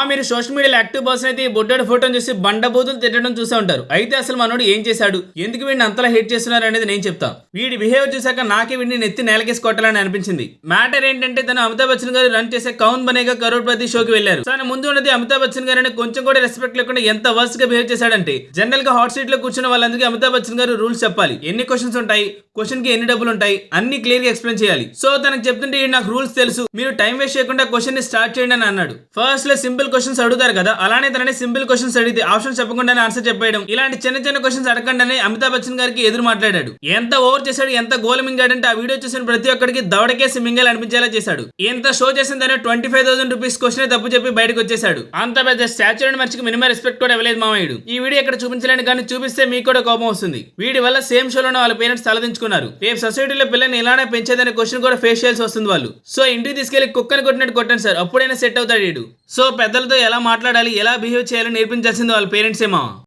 మీరు సోషల్ మీడియాలో active person అయితే ఈ బుడ్డోడి ఫోటోని చూసి బండబూతులు తిట్టడం చూసే ఉంటారు. అయితే అసలు మనోడు ఏం చేశాడు, ఎందుకు వీడిని అంతలా హేట్ చేస్తున్నారు అనేది నేను చెప్తా. వీడి బిహేవియర్ చూసాక నాకే వీడిని నెత్తి నేలకేసి కొట్టాలని అనిపించింది. మ్యాటర్ ఏంటంటే తను అమితాబ్ బచ్చన్ గారు రన్ చేసే కౌన్ బనేగా కరోడ్పతి షోకి వెళ్ళారు. తన ముందు ఉన్నది అమితాబ్ బచ్చన్ గారు కొంచెం కూడా రెస్పెక్ట్ లేకుండా ఎంత వర్స్ట్ గా బిహేవ్ చేశాడంటే, జనరల్ గా హాట్ సీట్ లో కూర్చున్న వాళ్ళందరికీ అమితాబ్ బచ్చన్ గారు రూల్స్ చెప్పాలి. ఎన్ని క్వశ్చన్స్ ఉంటాయి, క్వశ్చన్ కి ఎన్ని డబ్బులు ఉంటాయి, అన్ని క్లియర్ గా ఎక్స్ప్లెయిన్ చేయాలి. సో తనకు చెప్తుంటే నాకు రూల్స్ తెలుసు, మీరు టైం వేస్ట్ చేయకుండా క్వశ్చన్ ని స్టార్ట్ చేయండి అని అన్నాడు. ఫస్ట్ లో సింపుల్ క్వశ్చన్స్ అడుగుతారు కదా, అలానే తనని సింపుల్ క్వశ్చన్స్ అడిగితే ఆప్షన్ చెప్పకుండానే ఆన్సర్ చెప్పేయడం, ఇలాంటి చిన్న చిన్న క్వశ్చన్స్ అడగండి అమితాబ్ బచ్చన్ గారికి ఎదురు మాట్లాడాడు. ఎంత ఓవర్ చేశాడు, ఎంత గోల్ మింగాడంటే ఆ వీడియో చూసిన ప్రతి ఒక్కరికి దవడకేసి మింగల్ అనిపించేలా చేశాడు. ఎంత షో చేసిందనే 25,000 రూపీస్ క్వశ్చన్ తప్పు చెప్పి బయటకు వచ్చేసాడు. అంత పెద్ద స్టాచ్యూ అండ్ మనిషికి మినిమం రెస్పెక్ట్ కూడా ఇవ్వలేదు మామయ్యుడు. ఈ వీడియో ఇక్కడ చూపించలేని కానీ చూపిస్తే మీకు కూడా కోపం వస్తుంది. వీడి వల్ల సేమ్ షోలోనే వాళ్ళ పేరెంట్స్ తలదించుకున్నారు. రేపు సొసైటీలో పిల్లల్ని ఇలానే పెంచేదనే క్వశ్చన్ కూడా ఫేస్ చేయాల్సి వస్తుంది వాళ్ళు. సో ఇంటికి తీసుకెళ్లి కుక్కని కొట్టినట్టు కొట్టండి సార్, అప్పుడైనా సెట్ అవుతాడు వీడు. సో పెద్దలతో ఎలా మాట్లాడాలి, ఎలా బిహేవ్ చేయాలని నేర్పించాల్సింది వాళ్ళ పేరెంట్స్ ఏమో.